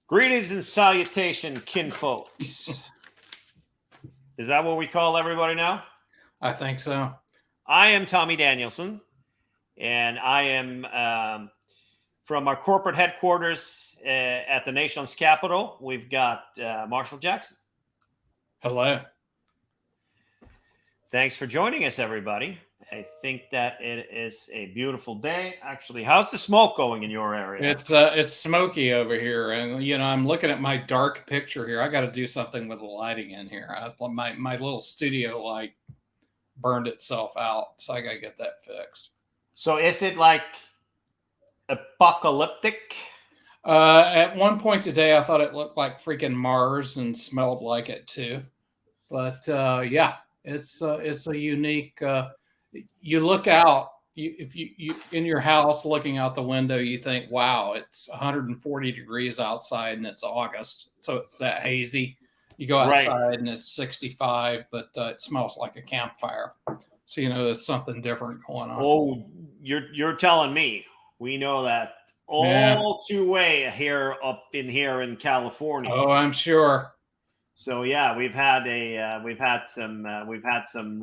Greetings and salutation, kinfolk. Is that what we call everybody now? I think so. I am Tommy Danielsen, and I am from our corporate headquarters at the nation's capital. We've got Marshall Jackson. Hello. Thanks for joining us, everybody. I think that it is a beautiful day. Actually, how's the smoke going in your area? It's smoky over here, and I'm looking at my dark picture here. I got to do something with the lighting in here. My little studio light burned itself out, so I got to get that fixed. So is it like apocalyptic? At one point today, I thought it looked like freaking Mars and smelled like it too. But yeah, it's a unique. You look out. If you in your house looking out the window, you think, "Wow, it's 140 degrees outside and it's August, so it's that hazy." You go outside and it's 65, but it smells like a campfire. So there's something different going on. Oh, you're telling me. We know that all too well here up in here in California. Oh, I'm sure. So yeah, we've had some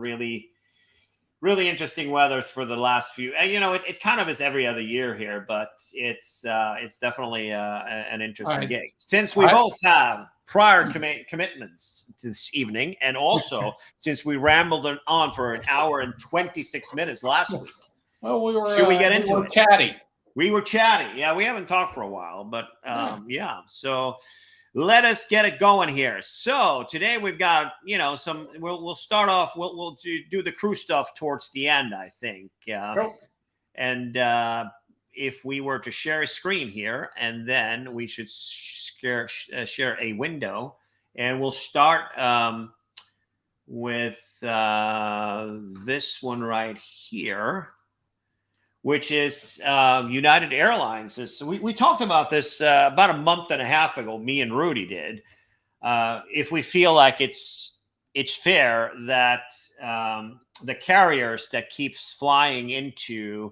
really interesting weather for the last few. It kind of is every other year here, but it's definitely an interesting gig. Since we both have prior commitments this evening, and also since we rambled on for an hour and 26 minutes last week. Well, should we get into it? Chatty. We were chatty. Yeah, we haven't talked for a while, but yeah. So let us get it going here. So today we've got, some. We'll start off. We'll do the crew stuff towards the end, I think. Cool. And if we were to share a screen here, and then we should share a window, and we'll start with this one right here, which is United Airlines. We talked about this about a month and a half ago. Me and Rudy did. If we feel like it's fair that the carriers that keeps flying into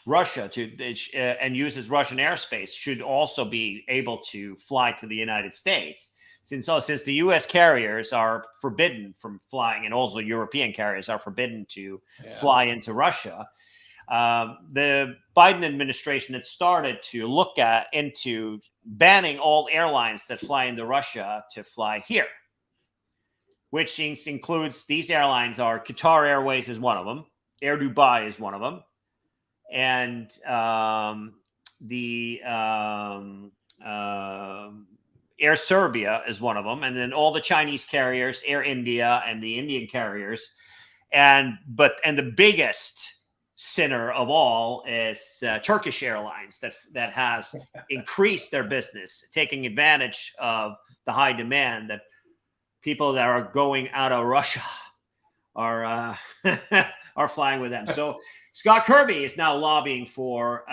Russia and uses Russian airspace should also be able to fly to the United States. Since the U.S. carriers are forbidden from flying, and also European carriers are forbidden to fly into Russia, the Biden administration had started to look into banning all airlines that fly into Russia to fly here, which includes these airlines are Qatar Airways is one of them, Air Dubai is one of them, and Air Serbia is one of them, and then all the Chinese carriers, Air India, and the Indian carriers, and the biggest sinner of all is Turkish Airlines that has increased their business, taking advantage of the high demand that people that are going out of Russia are flying with them. So Scott Kirby is now lobbying for.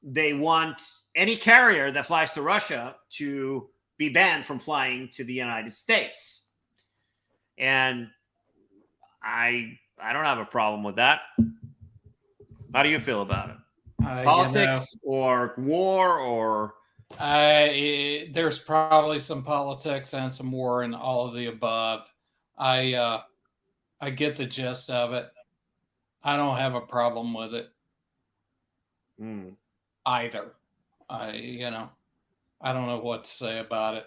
They want any carrier that flies to Russia to be banned from flying to the United States. And I don't have a problem with that. How do you feel about it? Politics or war or? There's probably some politics and some war and all of the above. I get the gist of it. I don't have a problem with it. Either. I don't know what to say about it.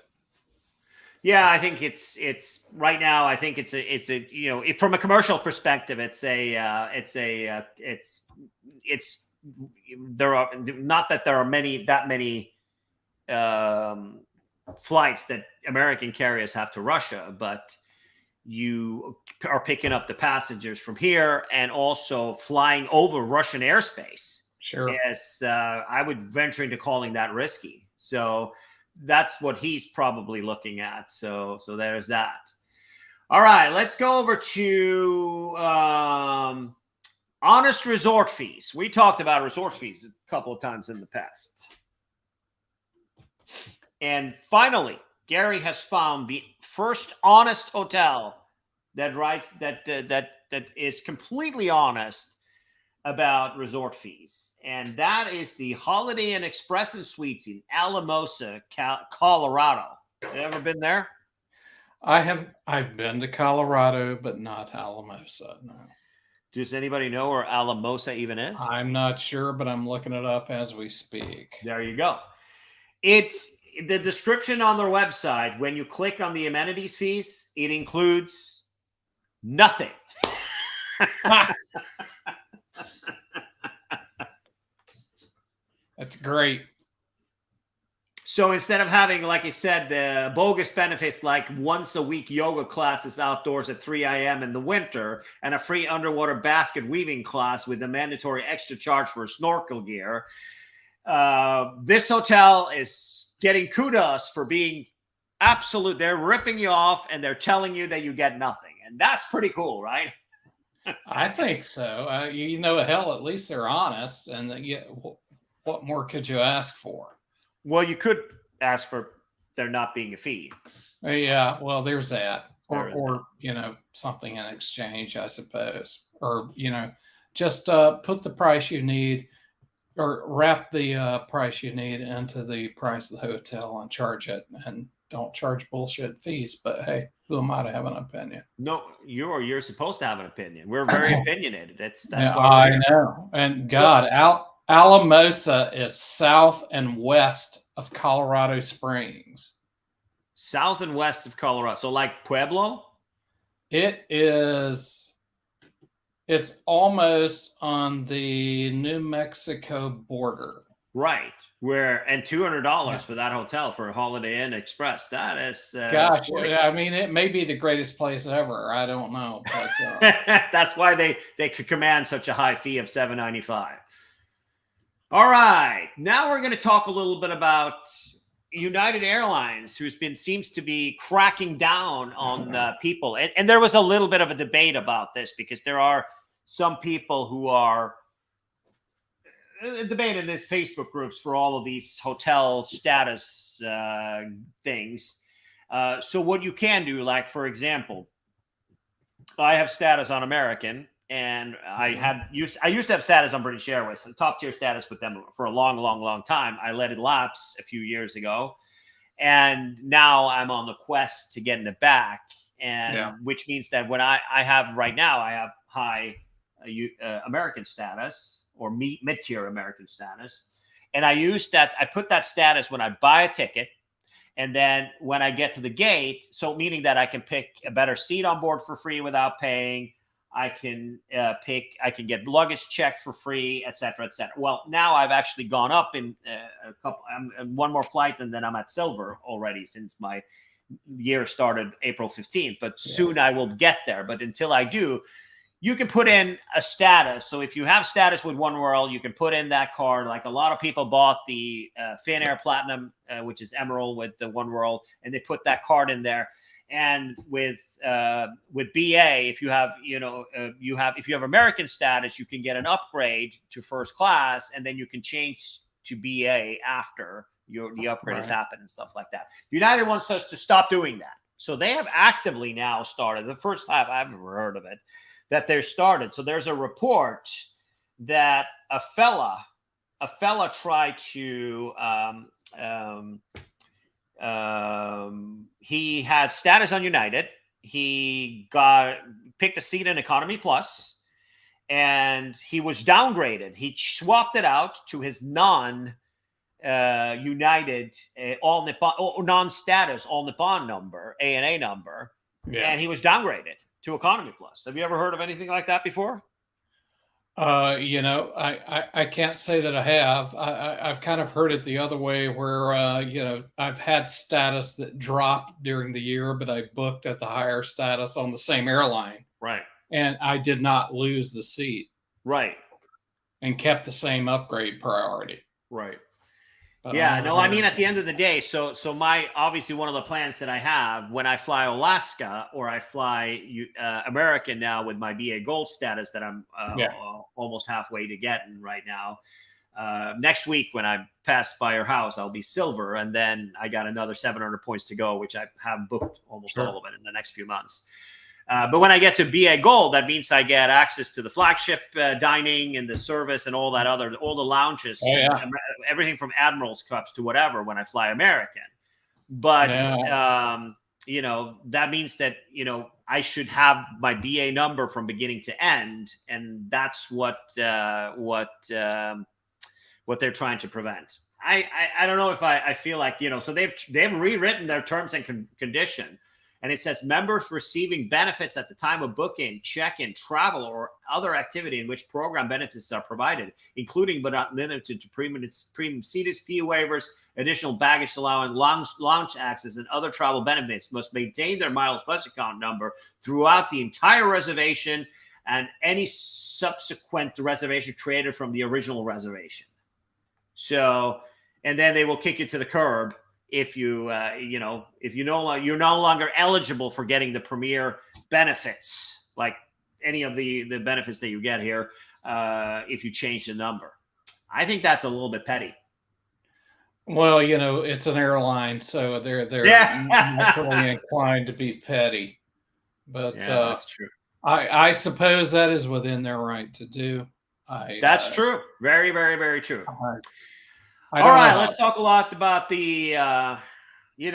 Yeah, I think it's right now. I think it's from a commercial perspective, it's there are not that there are that many flights that American carriers have to Russia, but you are picking up the passengers from here and also flying over Russian airspace. Sure. Yes, I would venture into calling that risky. So that's what he's probably looking at. So there's that. All right, let's go over to honest resort fees. We talked about resort fees a couple of times in the past. And finally, Gary has found the first honest hotel that is completely honest about resort fees, and that is the Holiday Inn Express and Suites in Alamosa, Colorado. Have you ever been there? I've been to Colorado, but not Alamosa. No. Does anybody know where Alamosa even is? I'm not sure, but I'm looking it up as we speak. There you go. It's the description on their website. When you click on the amenities fees, it includes nothing. That's great. So instead of having, like I said, the bogus benefits like once a week yoga classes outdoors at 3 a.m. in the winter and a free underwater basket weaving class with a mandatory extra charge for snorkel gear, this hotel is getting kudos for being absolute. They're ripping you off and they're telling you that you get nothing. And that's pretty cool, right? I think so. You know, hell, at least they're honest. And what more could you ask for? Well, you could ask for there not being a fee. Yeah, well, there's that. Or you know, something in exchange, I suppose. Or, you know, just put the price you need or wrap the price you need into the price of the hotel and charge it. And don't charge bullshit fees. But hey, who am I to have an opinion? No, you're supposed to have an opinion. We're very opinionated. That's yeah, why I know. And God, Alamosa is south and west of Colorado Springs. South and west of Colorado. So like Pueblo? It's almost on the New Mexico border. Right. And $200 for that hotel for a Holiday Inn Express. That is gosh, I mean, it may be the greatest place ever. I don't know. But, that's why they could command such a high fee of $795. All right. Now we're going to talk a little bit about United Airlines, who seems to be cracking down on people. And there was a little bit of a debate about this because there are some people who are debating in these Facebook groups for all of these hotel status things. So what you can do, like, for example, I have status on American. And I used to have status on British Airways, top tier status with them for a long time. I let it lapse a few years ago, and now I'm on the quest to getting it back. And which means that when I have right now, I have high American status or mid-tier American status, and I put that status when I buy a ticket. And then when I get to the gate, so meaning that I can pick a better seat on board for free without paying. I can get luggage checked for free, et cetera, et cetera. Well, now I've actually gone up in one more flight, and then I'm at silver already since my year started April 15th. But soon I will get there. But until I do, you can put in a status. So if you have status with One World, you can put in that card. Like a lot of people bought the Finnair Platinum, which is Emerald with the One World, and they put that card in there. And with BA, if you have American status, you can get an upgrade to first class, and then you can change to BA after the upgrade has happened and stuff like that. United wants us to stop doing that, so they have actively now started. The first time I've ever heard of it that they're started. So there's a report that a fella tried to. He had status on United. He picked a seat in Economy Plus, and he was downgraded. He swapped it out to his non-United All Nippon or non-status All Nippon number, ANA number, and he was downgraded to Economy Plus. Have you ever heard of anything like that before? You know, I can't say that I have. I've kind of heard it the other way where, you know, I've had status that dropped during the year, but I booked at the higher status on the same airline. Right. And I did not lose the seat. Right. And kept the same upgrade priority. Right. Yeah, no, I mean, at the end of the day, so obviously one of the plans that I have when I fly Alaska or I fly American now with my BA Gold status that I'm almost halfway to getting right now. Next week when I pass by your house, I'll be silver, and then I got another 700 points to go, which I have booked almost all of it in the next few months. But when I get to BA Gold, that means I get access to the flagship dining and the service and all the lounges, everything from Admiral's Cups to whatever when I fly American. But, that means that, I should have my BA number from beginning to end. And that's what they're trying to prevent. I don't know if I feel like, so they've rewritten their terms and condition. And it says members receiving benefits at the time of booking, check-in, travel, or other activity in which program benefits are provided, including but not limited to premium seated fee waivers, additional baggage allowance, lounge access, and other travel benefits must maintain their miles plus account number throughout the entire reservation and any subsequent reservation created from the original reservation. So, and then they will kick you to the curb if you're no longer eligible for getting the premier benefits, like any of the benefits that you get here, if you change the number. I think that's a little bit petty. Well, it's an airline, so they're naturally inclined to be petty. But that's true. I suppose that is within their right to do. That's true. Very, very, very true. All right, let's talk a lot about the, it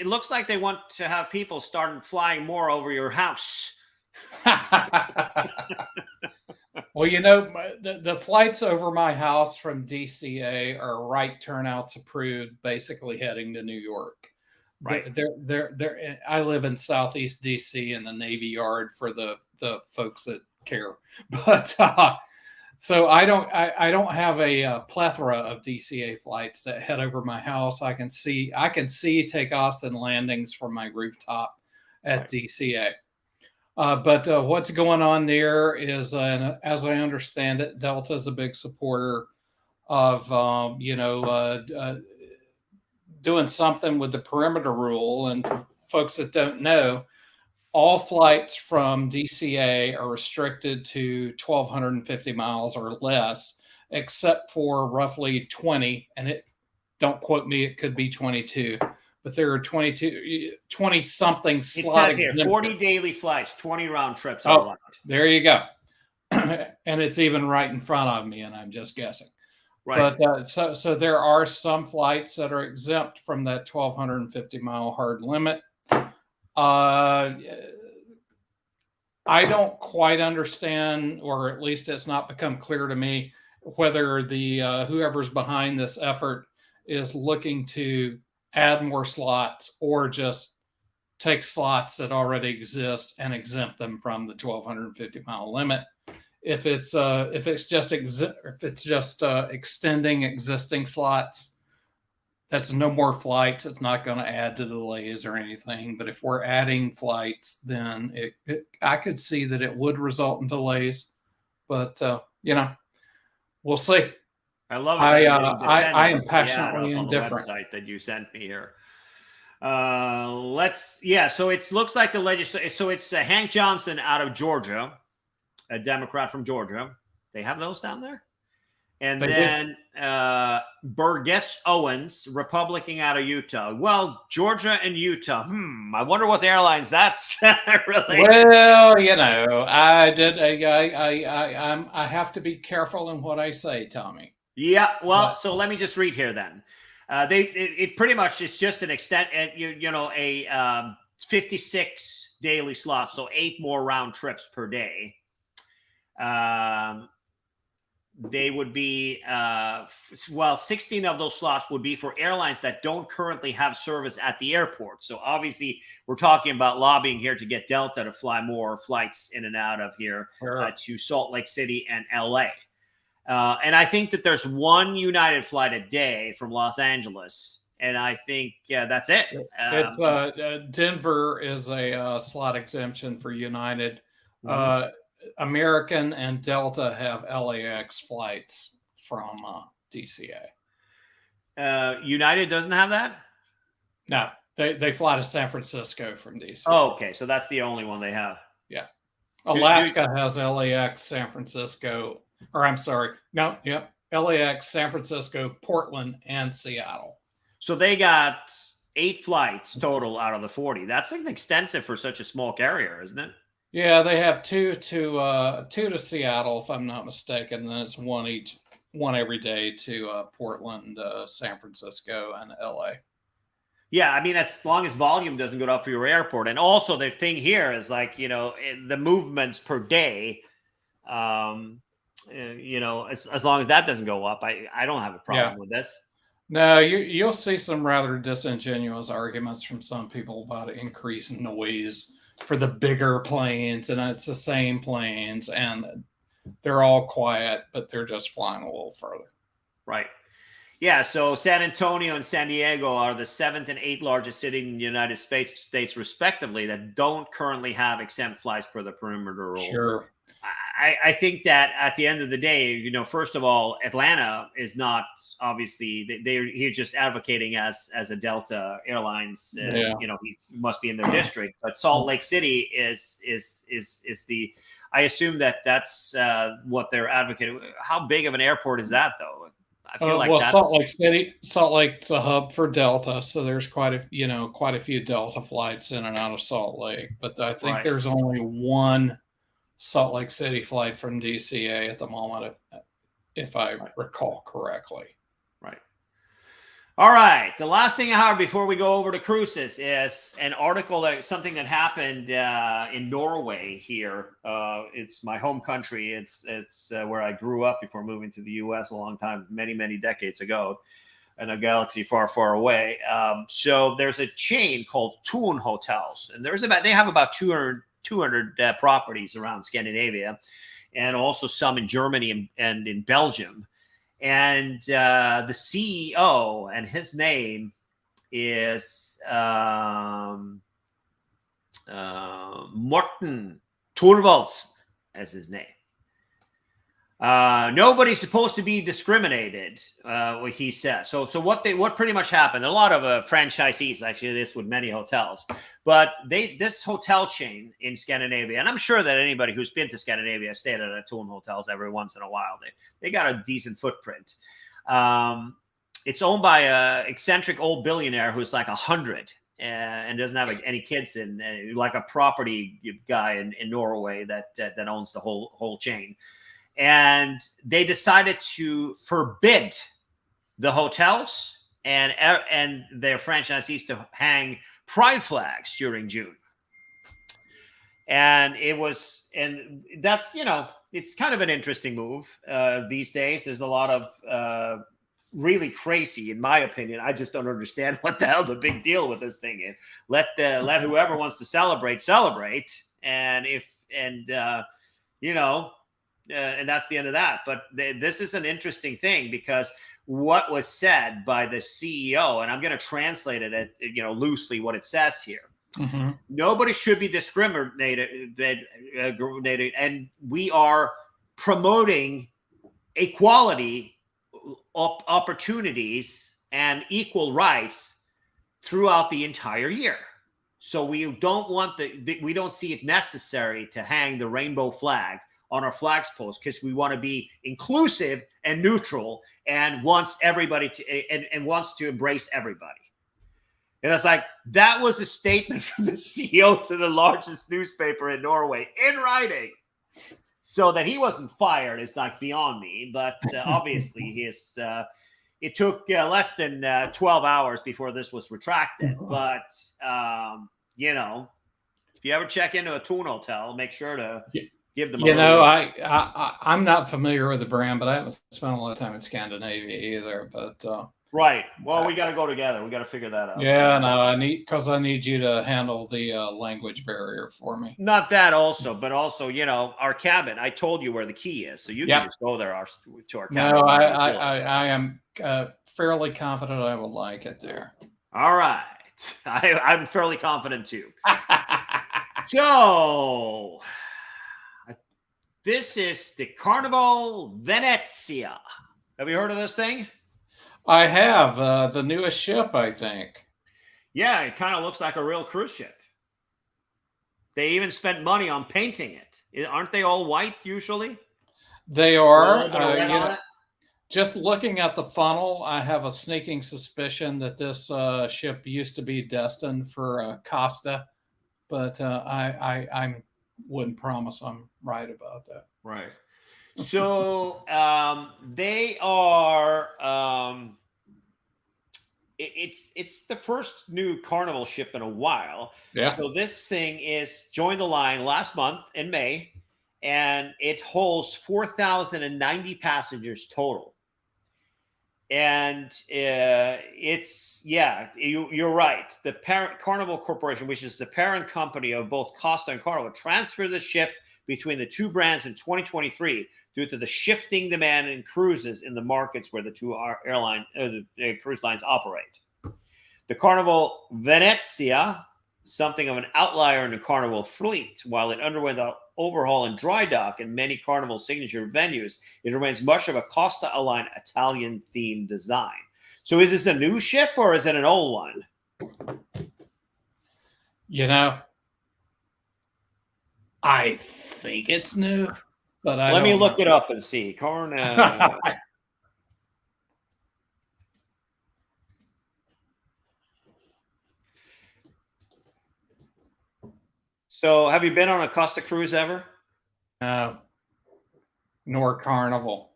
looks like they want to have people start flying more over your house. Well, the flights over my house from DCA are right turnouts approved, basically heading to New York. Right. I live in Southeast DC in the Navy Yard for the folks that care, but so I don't have a plethora of DCA flights that head over my house. I can see takeoffs and landings from my rooftop at DCA. But what's going on there is, as I understand it, Delta is a big supporter of doing something with the perimeter rule. And for folks that don't know, all flights from DCA are restricted to 1,250 miles or less, except for roughly 20. And don't quote me, it could be 22. But there are 20-something slots. It says here, 40 daily flights, 20 round trips. Oh, there you go. And it's even right in front of me, and I'm just guessing. Right. But so there are some flights that are exempt from that 1,250-mile hard limit. I don't quite understand, or at least it's not become clear to me, whether the whoever's behind this effort is looking to add more slots or just take slots that already exist and exempt them from the 1,250-mile limit. If it's just extending existing slots, that's no more flights. It's not going to add to delays or anything. But if we're adding flights, then I could see that it would result in delays. But we'll see. I love it. I am passionately indifferent. The website that you sent me here. So it looks like the legislature. So it's Hank Johnson out of Georgia, a Democrat from Georgia. They have those down there. And then Burgess Owens, Republican out of Utah. Well, Georgia and Utah. I wonder what the airlines that's really. Well, I have to be careful in what I say, Tommy. Yeah. Well, so let me just read here then. It pretty much is just an extent, a 56 daily slots, so 8 more round trips per day. They would be 16 of those slots would be for airlines that don't currently have service at the airport. So obviously we're talking about lobbying here to get Delta to fly more flights in and out of here to Salt Lake City and LA. And I think that there's one United flight a day from Los Angeles. And I think that's it. Denver is a slot exemption for United. American and Delta have LAX flights from DCA. United doesn't have that? No, they fly to San Francisco from DC. Oh, okay. So that's the only one they have. Yeah. Alaska has LAX, San Francisco, LAX, San Francisco, Portland, and Seattle. So they got 8 flights total out of the 40. That's extensive for such a small carrier, isn't it? Yeah, they have two to Seattle, if I'm not mistaken. And then it's one every day to Portland, San Francisco, and LA. Yeah, I mean, as long as volume doesn't go up for your airport, and also the thing here is like the movements per day. As long as that doesn't go up, I don't have a problem with this. No, you'll see some rather disingenuous arguments from some people about increased noise for the bigger planes, and it's the same planes, and they're all quiet, but they're just flying a little further. Right. Yeah, so San Antonio and San Diego are the 7th and 8th largest cities in the United States, respectively, that don't currently have exempt flights per the perimeter rule. Sure. I think that at the end of the day, first of all, Atlanta is not obviously he's just advocating as a Delta Airlines. He must be in their district, but Salt Lake City is the. I assume that's what they're advocating. How big of an airport is that, though? I feel like that's... Salt Lake's a hub for Delta, so there's quite a few Delta flights in and out of Salt Lake. But I think there's only one Salt Lake City flight from DCA at the moment, if I recall correctly. Right. All right. The last thing I have before we go over to cruises is an article something that happened in Norway here. It's my home country. It's where I grew up before moving to the U.S. a long time, many, many decades ago, in a galaxy far, far away. So there's a chain called Thun Hotels, and they have about 200 properties around Scandinavia, and also some in Germany and in Belgium. And the CEO, and his name is Morten Torvalds, as his name. Nobody's supposed to be discriminated, what he says. So what pretty much happened? A lot of franchisees, actually, this with many hotels, but this hotel chain in Scandinavia, and I'm sure that anybody who's been to Scandinavia has stayed at a Thun hotels every once in a while. They got a decent footprint. It's owned by a eccentric old billionaire who's like 100 and doesn't have any kids, like a property guy in Norway that owns the whole chain. And they decided to forbid the hotels and their franchisees to hang pride flags during June. And that's, it's kind of an interesting move these days. There's a lot of really crazy, in my opinion. I just don't understand what the hell the big deal with this thing is. Let whoever wants to celebrate. And that's the end of that. But this is an interesting thing, because what was said by the CEO, and I'm going to translate it loosely what it says here. Mm-hmm. Nobody should be discriminated, and we are promoting equality, opportunities, and equal rights throughout the entire year. So we don't want we don't see it necessary to hang the rainbow flag on our flags post, because we want to be inclusive and neutral and wants everybody and wants to embrace everybody. And it's like, that was a statement from the CEO to the largest newspaper in Norway in writing. So that he wasn't fired is like beyond me, but obviously it took less than 12 hours before this was retracted. But if you ever check into a Thun hotel, make sure to give them. I'm not familiar with the brand, but I haven't spent a lot of time in Scandinavia either. But right. Well, we got to go together. We got to figure that out. Yeah, no, I need you to handle the language barrier for me. Not that also, but also, our cabin. I told you where the key is, so you can just go there to our cabin. No, I am fairly confident I will like it there. All right. I'm fairly confident too. So this is the Carnival Venezia. Have you heard of this thing? I have. The newest ship, I think. Yeah, it kind of looks like a real cruise ship. They even spent money on painting it. Aren't they all white usually? They are. Just looking at the funnel, I have a sneaking suspicion that this ship used to be destined for Costa, but I wouldn't promise I'm right about that. Right. So they are. It's the first new Carnival ship in a while. Yeah. So this thing is joined the line last month in May, and it holds 4,090 passengers total. And you're right. The parent Carnival Corporation, which is the parent company of both Costa and Carnival, transferred the ship between the two brands in 2023 due to the shifting demand in cruises in the markets where the two cruise lines operate. The Carnival Venezia, something of an outlier in the Carnival fleet, while it underwent an overhaul and dry dock in many Carnival signature venues, it remains much of a Costa-aligned Italian-themed design. So is this a new ship or is it an old one? You know, I think it's new, but Let me look it up and see. Carnival. So have you been on a Costa cruise ever? No. Nor Carnival.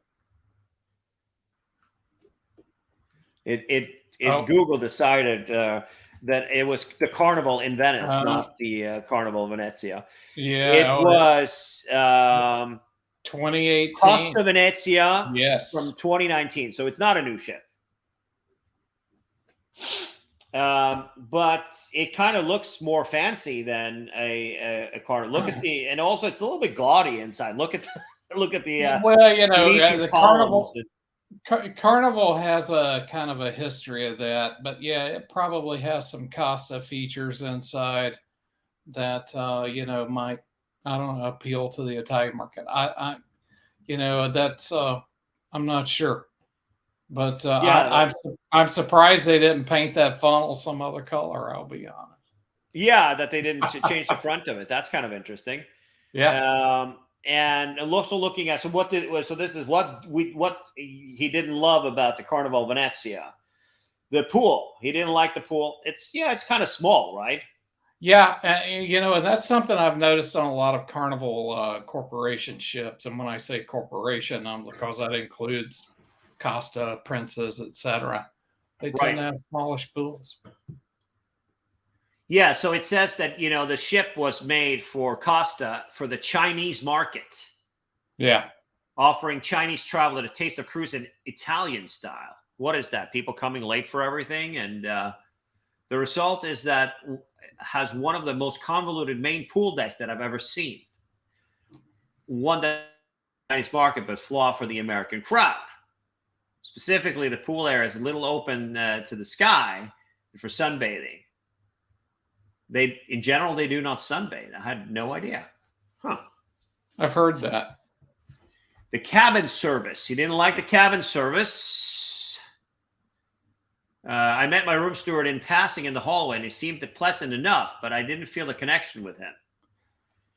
Google decided that it was the Carnival in Venice, not the Carnival Venezia. Yeah. It was 2018. Costa Venezia, yes, from 2019. So it's not a new ship. But it kind of looks more fancy than a Carnival. Look at and also it's a little bit gaudy inside. Look at the well, you know, the Carnival. Carnival has a kind of a history of that, but yeah, it probably has some Costa features inside that might, I don't know, appeal to the Italian market. That's I'm not sure. But I'm surprised they didn't paint that funnel some other color. I'll be honest. Yeah, that they didn't change the front of it. That's kind of interesting. Yeah. And also looking at this is what he didn't love about the Carnival Venezia, the pool. He didn't like the pool. It's kind of small, right? Yeah, and that's something I've noticed on a lot of Carnival Corporation ships. And when I say corporation, because that includes Costa, Princess, etc. They tend to have smallish pools. Yeah, so it says that the ship was made for Costa for the Chinese market. Yeah, offering Chinese traveler a taste of cruise in Italian style. What is that? People coming late for everything, and the result is that it has one of the most convoluted main pool decks that I've ever seen. One that Chinese market, but flaw for the American crowd. Specifically, the pool area is a little open to the sky for sunbathing. In general, they do not sunbathe. I had no idea. Huh. I've heard that. The cabin service. He didn't like the cabin service. I met my room steward in passing in the hallway, and he seemed pleasant enough, but I didn't feel the connection with him.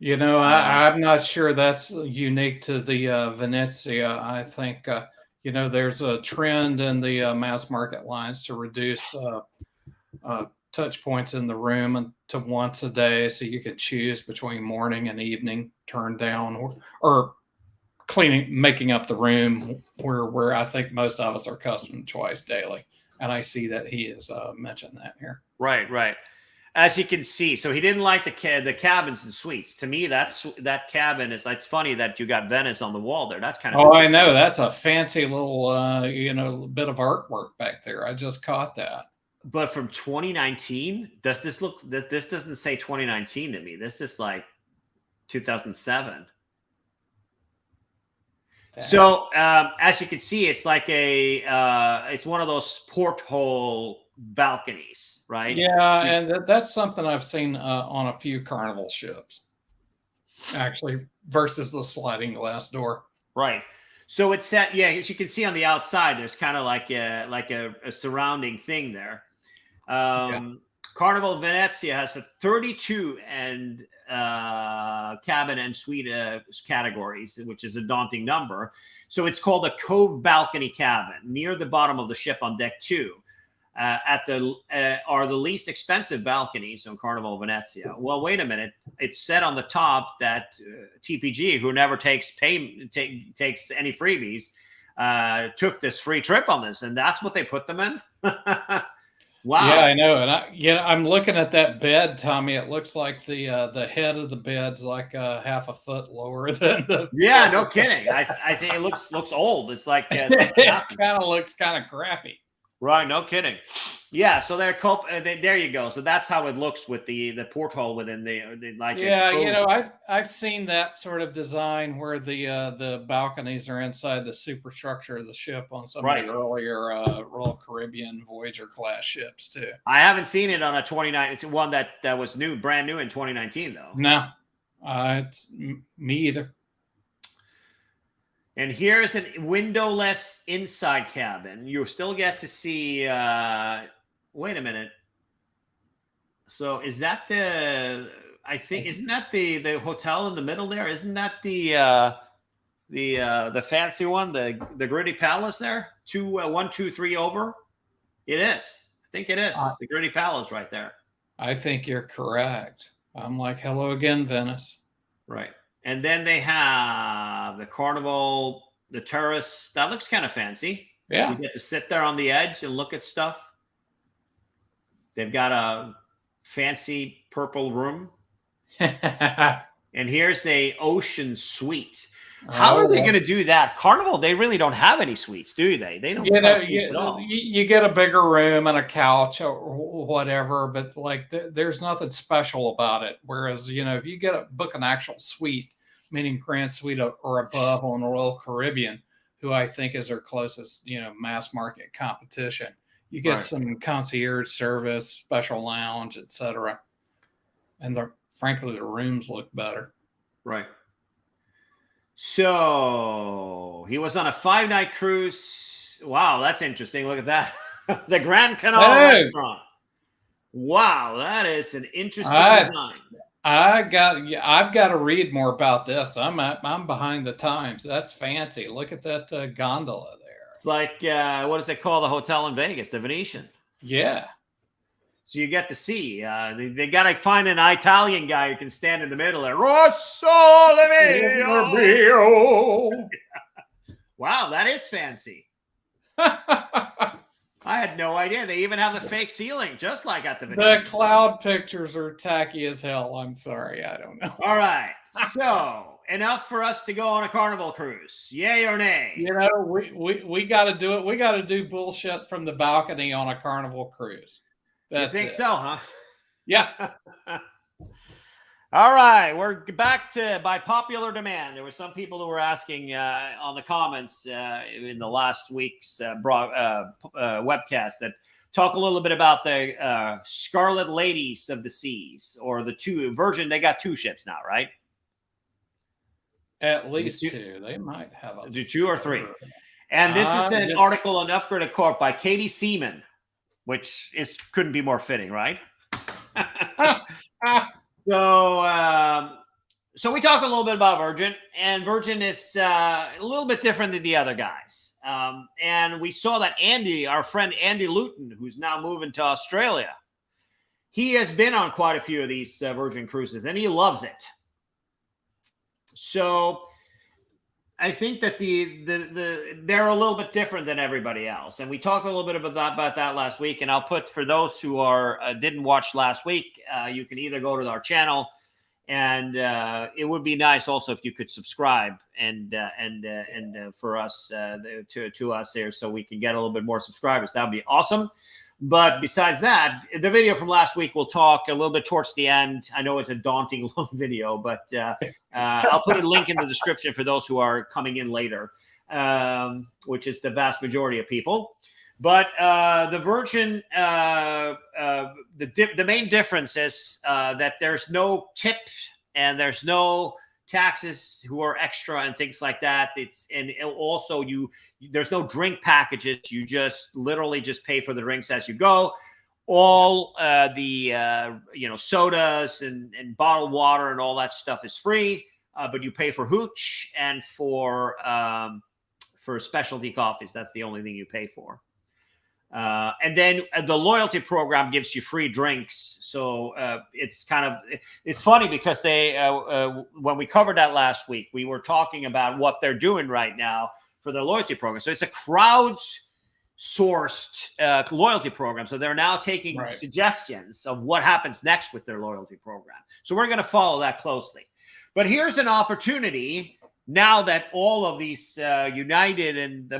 I'm not sure that's unique to the Venezia. I think there's a trend in the mass market lines to reduce touch points in the room to once a day, so you can choose between morning and evening, turn down or making up the room, where I think most of us are accustomed to twice daily. And I see that he has mentioned that here. Right. As you can see, so he didn't like the cabins and suites. To me, that cabin is. It's funny that you got Venice on the wall there. That's kind of. Oh, I know. That's a fancy little bit of artwork back there. I just caught that. But from 2019, does this look? That this doesn't say 2019 to me. This is like 2007. Damn. So as you can see, it's like it's one of those porthole balconies, right? Yeah, and that's something I've seen on a few Carnival ships, actually, versus the sliding glass door. Right. So it's set. Yeah, as you can see on the outside, there's kind of like a surrounding thing there. Carnival Venezia has a 32 and cabin and suite categories, which is a daunting number. So it's called a cove balcony cabin near the bottom of the ship on deck 2. Are the least expensive balconies on Carnival Venezia. Well, wait a minute. It said on the top that TPG, who never takes any freebies, took this free trip on this, and that's what they put them in. Wow. Yeah, I know. And I'm looking at that bed, Tommy. It looks like the head of the bed's like half a foot lower than the. Yeah, no kidding. I think it looks old. It's like it kind of looks kind of crappy. Right, no kidding. Yeah, so there you go. So that's how it looks with the porthole within the like. Yeah, I've seen that sort of design where the balconies are inside the superstructure of the ship on some of the earlier Royal Caribbean Voyager class ships too. I haven't seen it on a 29 one that was brand new in 2019 though. No, it's me either. And here's a windowless inside cabin. You still get to see. Wait a minute. So is that I think isn't that the hotel in the middle there? Isn't that the fancy one, the Gritty Palace there? 1, 2, 3 over. It is. I think it is the Gritty Palace right there. I think you're correct. I'm like, hello again, Venice. Right. And then they have the Carnival, the terrace. That looks kind of fancy. Yeah. You get to sit there on the edge and look at stuff. They've got a fancy purple room. And here's a ocean suite. How are they going to do that? Carnival, they really don't have any suites, do they? They don't sell suites at all. You get a bigger room and a couch or whatever, but like there's nothing special about it. Whereas, if you book an actual suite, meaning Grand Suite or above on Royal Caribbean, who I think is their closest, mass market competition, you get some concierge service, special lounge, etc. And frankly, the rooms look better. Right. So he was on a 5-night cruise. Wow, that's interesting. Look at that. The Grand Canal restaurant. Wow, that is an interesting design. I've got to read more about this. I'm behind the times. That's fancy. Look at that gondola there. It's like what is it called? The hotel in Vegas, the Venetian. Yeah. So you get to see. They got to find an Italian guy who can stand in the middle there. Rosso mio. Wow, that is fancy. I had no idea. They even have the fake ceiling, just like at the Venetian. The cloud pictures are tacky as hell. I'm sorry. I don't know. All right. So enough for us to go on a Carnival cruise. Yay or nay? We got to do it. We got to do bullshit from the balcony on a Carnival cruise. You think so, huh? Yeah. All right. We're back to by popular demand. There were some people who were asking on the comments in the last week's webcast that talk a little bit about the Scarlet Ladies of the Seas or the two Virgin. They got 2 ships now, right? At least 2. They might have do 2 or 3. And this is an article on Upgraded Corp by Katie Seaman, which couldn't be more fitting, right? So we talked a little bit about Virgin, and Virgin is a little bit different than the other guys. And we saw that our friend Andy Luton, who's now moving to Australia, he has been on quite a few of these Virgin cruises, and he loves it. So I think that they're a little bit different than everybody else, and we talked a little bit about that last week. And I'll put, for those who didn't watch last week, you can either go to our channel, and it would be nice also if you could subscribe and for us to us here, so we can get a little bit more subscribers. That would be awesome. But besides that, the video from last week, we'll talk a little bit towards the end. I know it's a daunting long video, but I'll put a link in the description for those who are coming in later, which is the vast majority of people. But the Virgin, the main difference is that there's no tip and there's no taxes who are extra and things like that. There's no drink packages. You just literally just pay for the drinks as you go, All the sodas and bottled water and all that stuff is free, but you pay for hooch and for specialty coffees. That's the only thing you pay for. And then the loyalty program gives you free drinks. So it's funny because they when we covered that last week, we were talking about what they're doing right now for their loyalty program. So it's a crowd-sourced loyalty program. So they're now taking suggestions of what happens next with their loyalty program. So we're going to follow that closely. But here's an opportunity. Now that all of these United and the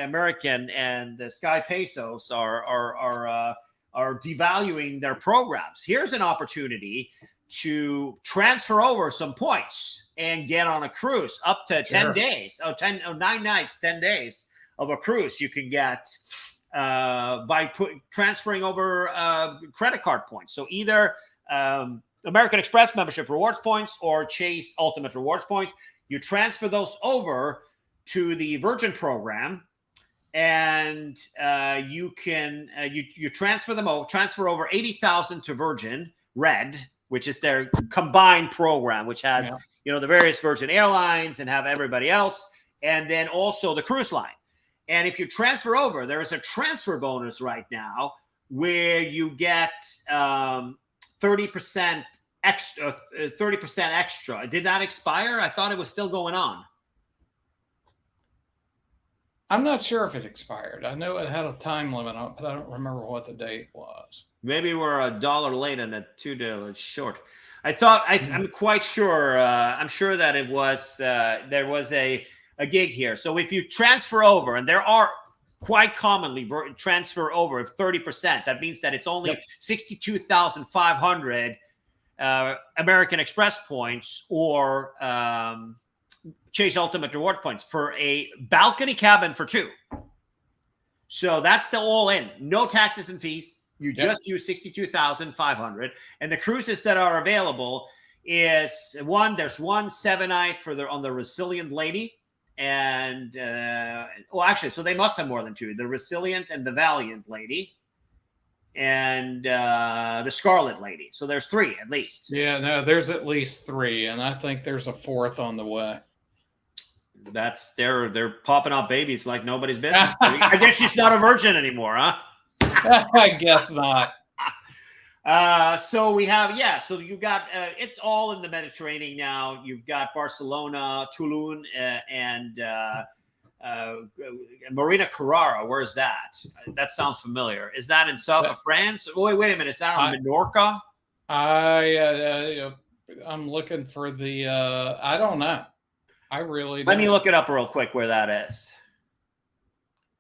American and the Sky Pesos are devaluing their programs, here's an opportunity to transfer over some points and get on a cruise up to 10 days. 9 nights, 10 days of a cruise you can get by transferring over credit card points. So either American Express membership rewards points or Chase Ultimate Rewards points. You transfer those over to the Virgin program, and you can you transfer over 80,000 to Virgin Red, which is their combined program, which has the various Virgin Airlines and have everybody else, and then also the cruise line. And if you transfer over, there is a transfer bonus right now where you get 30% extra. 30% extra. It did not expire. I thought it was still going on. I'm not sure if it expired. I know it had a time limit on it, but I don't remember what the date was. Maybe we're $1 late and $2 short. I thought I'm quite sure. I'm sure that it was there was a gig here. So if you transfer over, and there are quite commonly transfer over of 30%, that means that it's only 62,500 American Express points or Chase Ultimate Reward points for a balcony cabin for 2. So that's the all-in. No taxes and fees. You just use 62,500. And the cruises that are available is there's one 7-night on the Resilient Lady. And, so they must have more than 2. The Resilient and the Valiant Lady. And the Scarlet Lady. So there's 3 at least. Yeah, no, there's at least 3, and I think there's a 4th on the way. They're popping out babies like nobody's business. I guess she's not a virgin anymore, huh? I guess not. So we have so you've got it's all in the Mediterranean now. You've got Barcelona, Toulon, and Marina Carrara. Where's that? That sounds familiar. Is that in south of France? Wait a minute. Is that on Menorca? I'm looking for the. I don't know. I really. Let me look it up real quick where that is.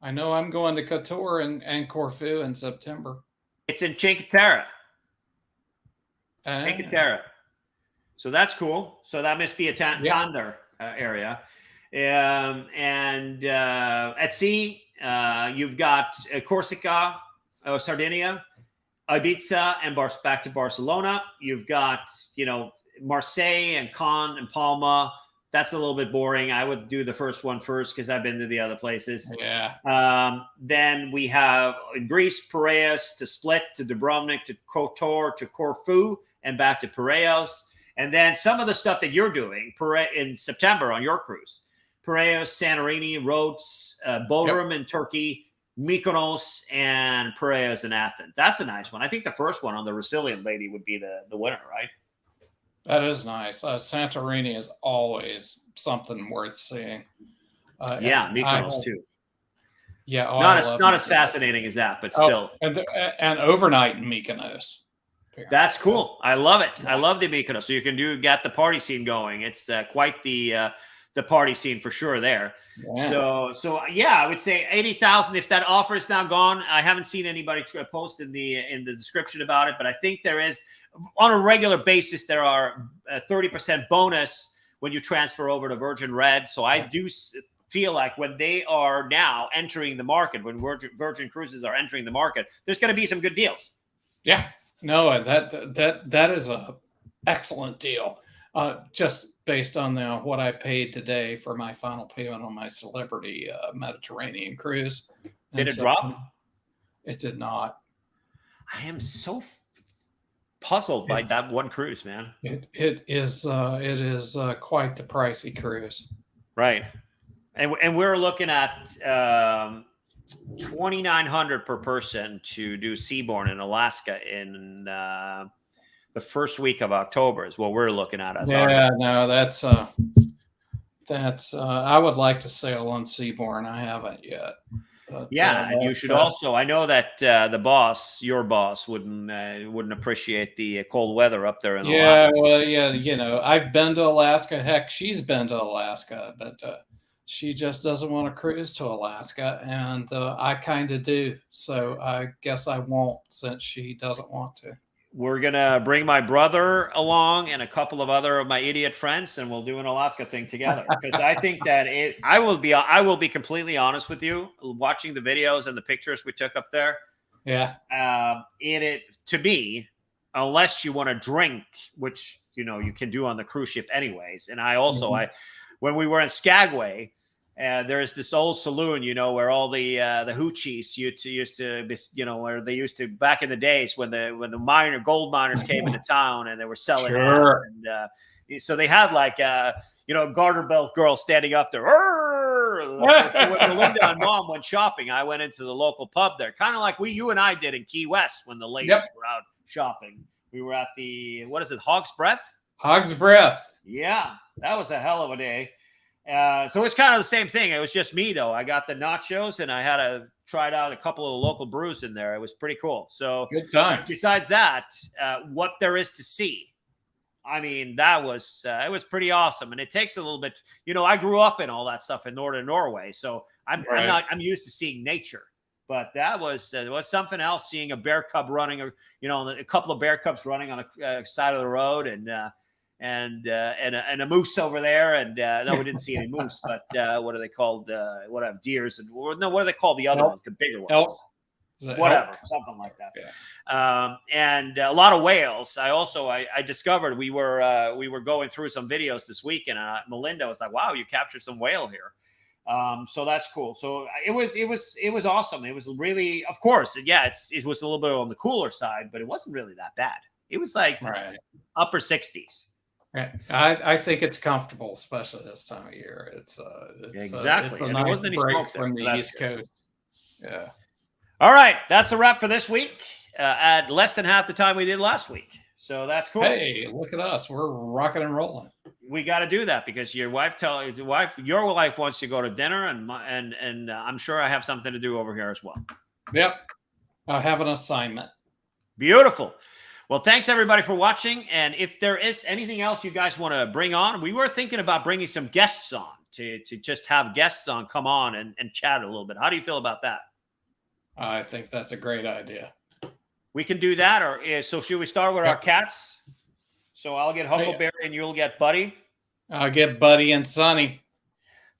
I know I'm going to Kotor and Corfu in September. It's in Cinque Terre. Cinque Terre. So that's cool. So that must be a Tander area. And at sea, you've got Corsica, Sardinia, Ibiza, and back to Barcelona. You've got, Marseille and Cannes and Palma. That's a little bit boring. I would do the first one first because I've been to the other places. Yeah. Then we have Greece, Piraeus to Split, to Dubrovnik, to Kotor, to Corfu, and back to Piraeus. And then some of the stuff that you're doing in September on your cruise. Piraeus, Santorini, Rhodes, Bodrum in Turkey, Mykonos, and Piraeus in Athens. That's a nice one. I think the first one on the Resilient Lady would be the winner, right? That is nice. Santorini is always something worth seeing. Mykonos too. Yeah, not as fascinating as that, but still. And overnight in Mykonos. That's cool. I love it. I love the Mykonos. So you can get the party scene going. It's quite the party scene for sure there. Yeah. So I would say 80,000. If that offer is now gone, I haven't seen anybody post in the description about it, but I think there is on a regular basis. There are 30% bonus when you transfer over to Virgin Red. So I do feel like when they are now entering the market, when Virgin Cruises are entering the market, there's going to be some good deals. Yeah. No, that is a excellent deal. Just based on what I paid today for my final payment on my Celebrity Mediterranean cruise. Did it drop? It did not. I am so puzzled by that one cruise, man. It is quite the pricey cruise. Right. And we're looking at $2,900 per person to do Seabourn in Alaska in the first week of October is what we're looking at. As no, that's I would like to sail on Seabourn. I haven't yet. But, and you should also. I know that your boss, wouldn't appreciate the cold weather up there in Alaska. Well, I've been to Alaska. Heck, she's been to Alaska, but she just doesn't want to cruise to Alaska, and I kind of do. So I guess I won't, since she doesn't want to. We're gonna bring my brother along and a couple of other of my idiot friends, and we'll do an Alaska thing together. Because I think that I will be completely honest with you. Watching the videos and the pictures we took up there, to me, unless you want to drink, which you can do on the cruise ship anyways. And I also when we were in Skagway. There's this old saloon, where all the hoochies used to be, where they used to back in the days when the gold miners came into town and they were selling ass. And so they had like garter belt girl standing up there. So when Melinda and Mom went shopping, I went into the local pub there, kind of like you and I did in Key West when the ladies were out shopping. We were at the Hog's Breath? Hog's Breath. Yeah, that was a hell of a day. So it's kind of the same thing. It was just me, though. I got the nachos, and I had tried out a couple of the local brews in there. It was pretty cool. So good time. Besides that, what there is to see, I mean, it was pretty awesome. And it takes a little bit. I grew up in all that stuff in northern Norway, so I'm used to seeing nature. But that was something else. Seeing a bear cub running, a couple of bear cubs running on a side of the road, and a moose over there, and no, we didn't see any moose, but what are they called? Deers, and what are they called? The other ones, the bigger ones, elk? Something like that. Yeah. And a lot of whales. I discovered we were going through some videos this weekend, and Melinda was like, "Wow, you captured some whale here." So that's cool. So it was awesome. It was really, of course, it was a little bit on the cooler side, but it wasn't really that bad. It was like upper 60s. I think it's comfortable, especially this time of year. It's exactly. It's a nice break from the East Coast. Yeah. All right, that's a wrap for this week. At less than half the time we did last week, so that's cool. Hey, look at us! We're rocking and rolling. We got to do that because your wife wants to go to dinner, and I'm sure I have something to do over here as well. Yep, I have an assignment. Beautiful. Well, thanks everybody for watching. And if there is anything else you guys want to bring on, we were thinking about bringing some guests on to just have guests on, come on and chat a little bit. How do you feel about that? I think that's a great idea. We can do that. Or so should we start with our cats? So I'll get Huckleberry and you'll get Buddy. I'll get Buddy and Sonny.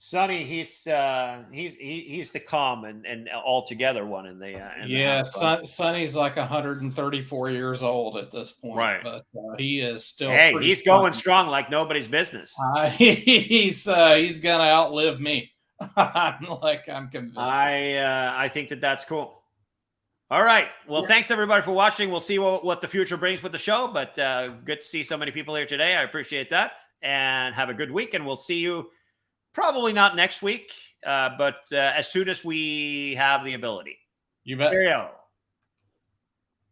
Sonny, he's the calm and all together one in the Sonny's like 134 years old at this point, right? But he is still. Hey, he's going strong like nobody's business. He's gonna outlive me. I'm convinced. I think that's cool. All right. Well, thanks everybody for watching. We'll see what the future brings with the show, but good to see so many people here today. I appreciate that, and have a good week. And we'll see you. Probably not next week, but as soon as we have the ability. You bet. Cheerio.